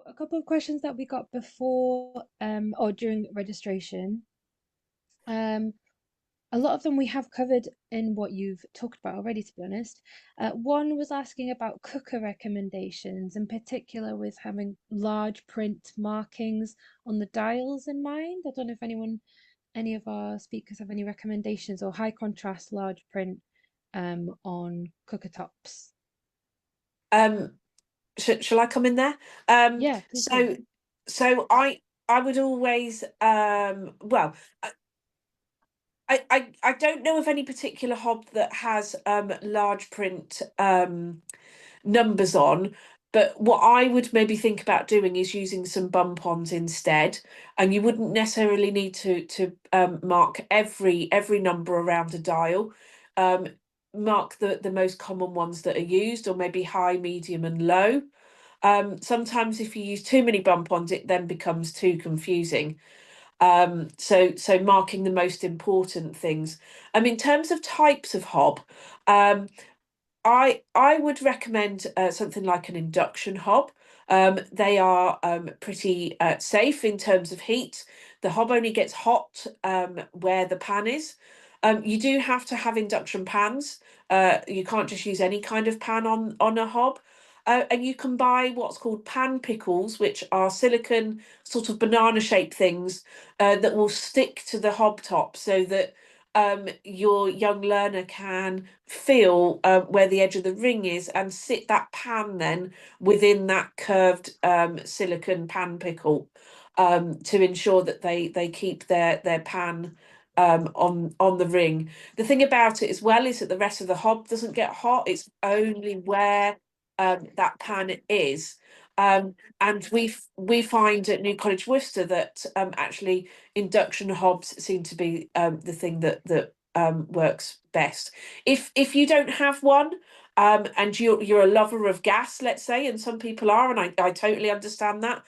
a couple of questions that we got before or during registration. Um, a lot of them we have covered in what you've talked about already, to be honest. One was asking about cooker recommendations, in particular with having large print markings on the dials in mind. I don't know if any of our speakers have any recommendations or high contrast large print on cooker tops. Shall I come in there? Yeah, please do. So I would always well, I don't know of any particular hob that has large print numbers on, but what I would maybe think about doing is using some bump-ons instead, and you wouldn't necessarily need to mark every number around a dial. Mark the most common ones that are used, or maybe high, medium, and low. Sometimes if you use too many bump-ons, it then becomes too confusing. So marking the most important things. In terms of types of hob, I would recommend something like an induction hob. They are pretty safe in terms of heat. The hob only gets hot where the pan is. You do have to have induction pans. You can't just use any kind of pan on a hob. And you can buy what's called pan pickles, which are silicon sort of banana shaped things that will stick to the hob top so that your young learner can feel where the edge of the ring is and sit that pan then within that curved silicon pan pickle to ensure that they keep their pan on the ring. The thing about it as well is that the rest of the hob doesn't get hot. It's only where that pan is. And we find at New College Worcester that actually induction hobs seem to be the thing that works best. If you don't have one, and you're a lover of gas, let's say, and some people are, and I totally understand that.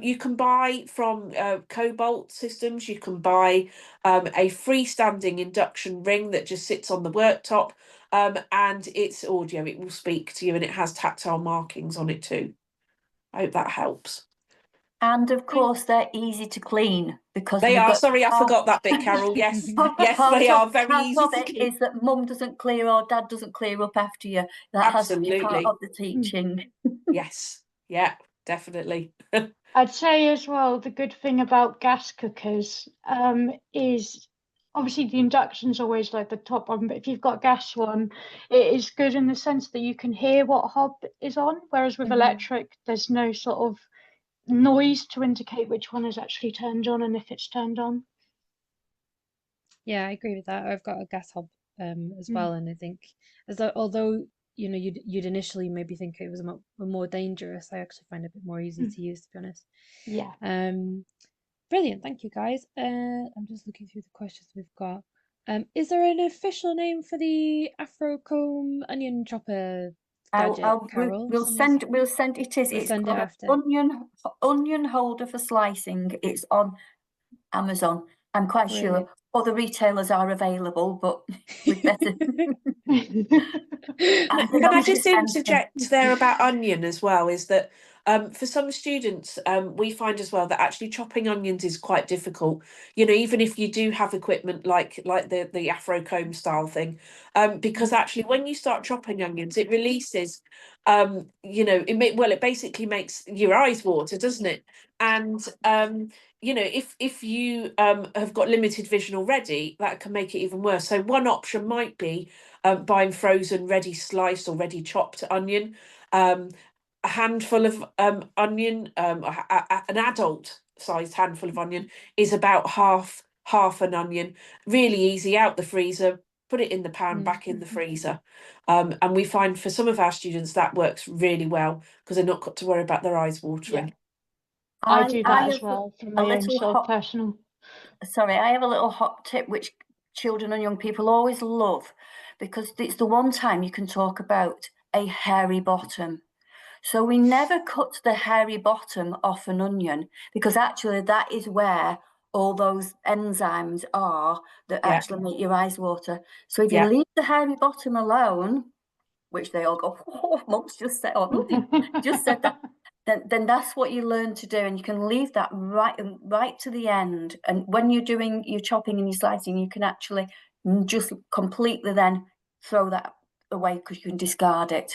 You can buy from Cobalt Systems. You can buy a freestanding induction ring that just sits on the worktop, and it's audio. It will speak to you, and it has tactile markings on it too. I hope that helps. And of course, they're easy to clean because they are. Sorry, I forgot that bit, Carol. Yes, yes, they are very easy to clean. Is that mum doesn't clear or dad doesn't clear up after you? That Absolutely. has to be part of the teaching. Yes, yeah, definitely. I'd say as well, the good thing about gas cookers is obviously the induction's always like the top one, but if you've got a gas one, it is good in the sense that you can hear what hob is on, whereas with electric, there's no sort of noise to indicate which one is actually turned on and if it's turned on. Yeah, I agree with that. I've got a gas hob as well, and I think although you'd initially maybe think it was more dangerous, I actually find it a bit more easy to use, to be honest. Yeah. Brilliant, thank you guys. I'm just looking through the questions we've got. Is there an official name for the Afrocomb onion chopper gadget, Carol? We'll send it. It's send it after. Onion holder for slicing. It's on Amazon. I'm quite Brilliant. sure other retailers are available, but we'd better. Can I just interject there about onion as well? Is that for some students, we find as well that actually chopping onions is quite difficult. Even if you do have equipment like the Afrocomb style thing, because actually when you start chopping onions, it releases, it basically makes your eyes water, doesn't it? And if you have got limited vision already, that can make it even worse. So one option might be buying frozen, ready sliced or ready chopped onion. A handful of onion, an adult sized handful of onion is about half an onion. Really easy, out the freezer, put it in the pan, back in the freezer. And we find for some of our students that works really well because they're not got to worry about their eyes watering. Yeah. I do that as well from my own sort of personal. Sorry, I have a little hot tip which children and young people always love, because it's the one time you can talk about a hairy bottom. So we never cut the hairy bottom off an onion, because actually that is where all those enzymes are that actually make your eyes water. So if you leave the hairy bottom alone, which they all go, oh, Mum's just said, oh, no, just said that, then that's what you learn to do, and you can leave that right to the end. And when you're doing your chopping and your slicing, you can actually just completely then throw that away because you can discard it.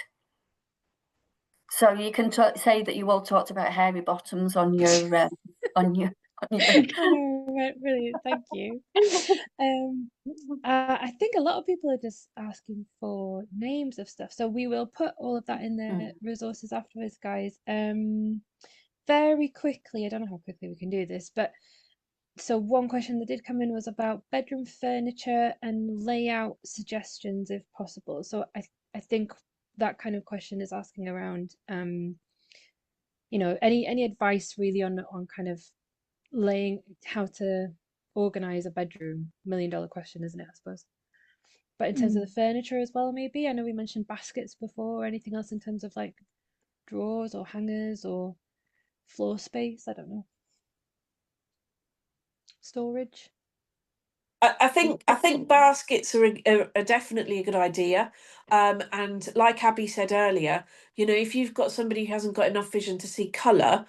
So you can say that you all talked about hairy bottoms on your on your. Oh, brilliant, thank you. I think a lot of people are just asking for names of stuff, so we will put all of that in the resources afterwards, guys. Very quickly, I don't know how quickly we can do this, but so one question that did come in was about bedroom furniture and layout suggestions if possible. So I think that kind of question is asking around you know, any advice really on kind of laying how to organize a bedroom. $1 million question, isn't it, I suppose? But in terms of the furniture as well, maybe. I know we mentioned baskets before, or anything else in terms of like drawers or hangers or floor space. I don't know. Storage. I think baskets are definitely a good idea. And like Abby said earlier, you know, if you've got somebody who hasn't got enough vision to see colour,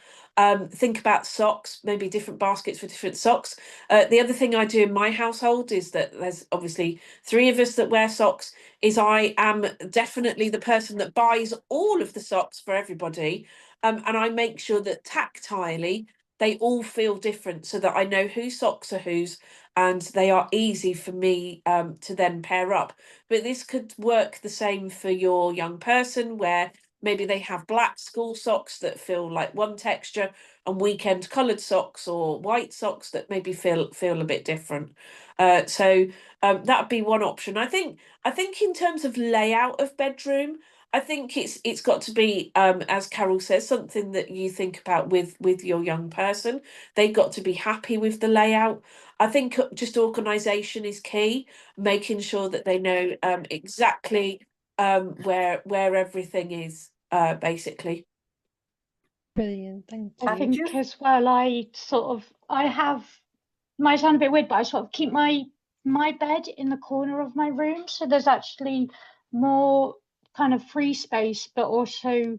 think about socks, maybe different baskets for different socks. The other thing I do in my household is that there's obviously 3 of us that wear socks, is I am definitely the person that buys all of the socks for everybody. And I make sure that tactilely they all feel different so that I know whose socks are whose, and they are easy for me to then pair up. But this could work the same for your young person, where maybe they have black school socks that feel like one texture, and weekend coloured socks or white socks that maybe feel a bit different. So that would be one option. I think in terms of layout of bedroom, I think it's got to be, as Carol says, something that you think about with your young person. They've got to be happy with the layout. I think just organisation is key, making sure that they know exactly where everything is, basically. Brilliant, thank you. I think as well, I have, might sound a bit weird, but I sort of keep my bed in the corner of my room, so there's actually more kind of free space, but also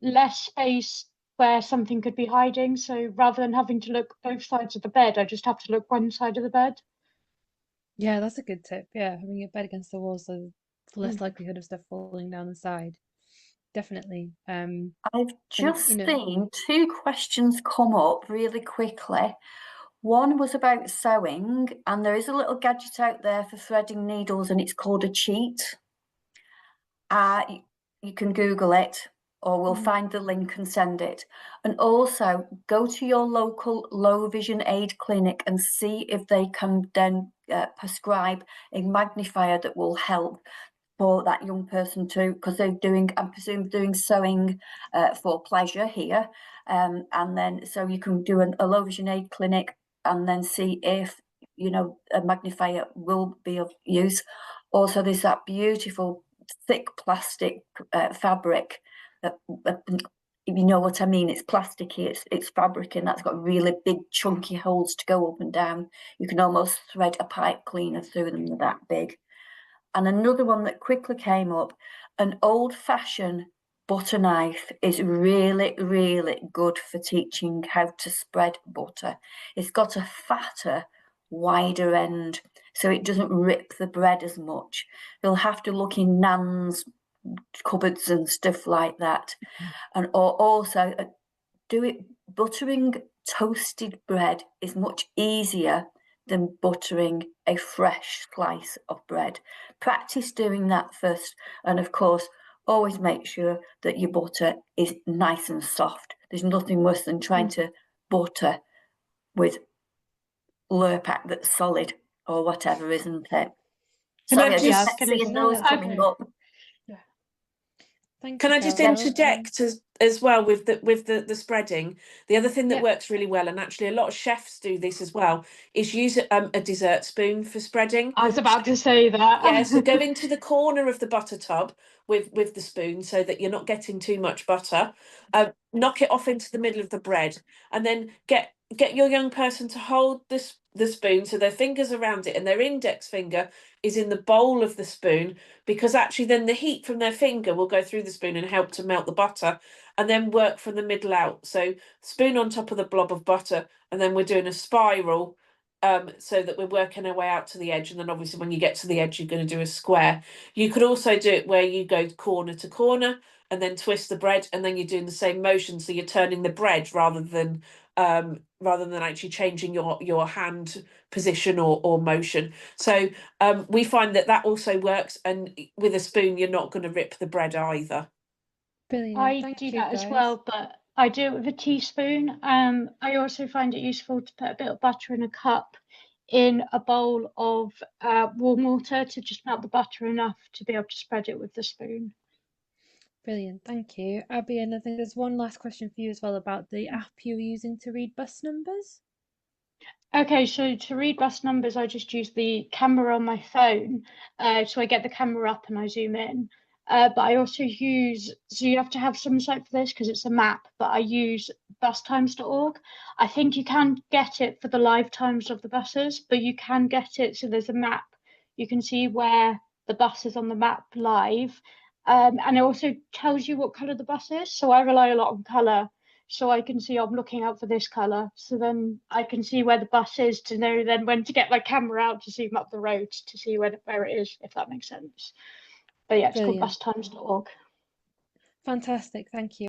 less space where something could be hiding. So rather than having to look both sides of the bed, I just have to look one side of the bed. Yeah, that's a good tip. Yeah, having your bed against the wall, so less likelihood of stuff falling down the side. Definitely. I've just you know, seen 2 questions come up really quickly. One was about sewing, and there is a little gadget out there for threading needles, and it's called a cheat. You can Google it, or we'll find the link and send it. And also go to your local low vision aid clinic and see if they can then prescribe a magnifier that will help for that young person too, because they're doing, I presume, doing sewing for pleasure here. And then so you can do a low vision aid clinic and then see if, you know, a magnifier will be of use. Also, there's that beautiful thick plastic fabric that, if you know what I mean, it's plasticky, it's fabric, and that's got really big chunky holes to go up and down. You can almost thread a pipe cleaner through them, they're that big. And another one that quickly came up, an old-fashioned butter knife is really, really good for teaching how to spread butter. It's got a fatter, wider end, so it doesn't rip the bread as much. You'll have to look in Nan's cupboards and stuff like that. And also buttering toasted bread is much easier than buttering a fresh slice of bread. Practice doing that first, and of course always make sure that your butter is nice and soft. There's nothing worse than trying to butter with Lurpak that's solid or whatever, isn't it? Sorry, I just seeing those coming up. Can I just interject as well with the spreading? The other thing that works really well, and actually a lot of chefs do this as well, is use a dessert spoon for spreading. I was about to say that. Yeah, so go into the corner of the butter tub with the spoon so that you're not getting too much butter. Knock it off into the middle of the bread, and then get your young person to hold the spoon so their fingers around it and their index finger is in the bowl of the spoon, because actually then the heat from their finger will go through the spoon and help to melt the butter. and then work from the middle out. So spoon on top of the blob of butter, and then we're doing a spiral, so that we're working our way out to the edge. And then obviously when you get to the edge, you're going to do a square. You could also do it where you go corner to corner and then twist the bread, and then you're doing the same motion. So you're turning the bread rather than actually changing your hand position or motion. So we find that also works, and with a spoon you're not going to rip the bread either. Brilliant. I Thank do you, that guys. as well, but I do it with a teaspoon. I also find it useful to put a bit of butter in a cup in a bowl of warm water to just melt the butter enough to be able to spread it with the spoon. Brilliant, thank you. Abby, and I think there's one last question for you as well about the app you're using to read bus numbers. Okay, so to read bus numbers, I just use the camera on my phone. So I get the camera up and I zoom in. But I also use, so you have to have some site for this because it's a map, but I use bustimes.org. I think you can get it for the live times of the buses, but you can get it, so there's a map. You can see where the bus is on the map live. And it also tells you what colour the bus is. So I rely a lot on colour. So I can see I'm looking out for this colour. So then I can see where the bus is to know then when to get my camera out to zoom up the road to see where it is, if that makes sense. But yeah, it's called Brilliant. bustimes.org. Fantastic, thank you.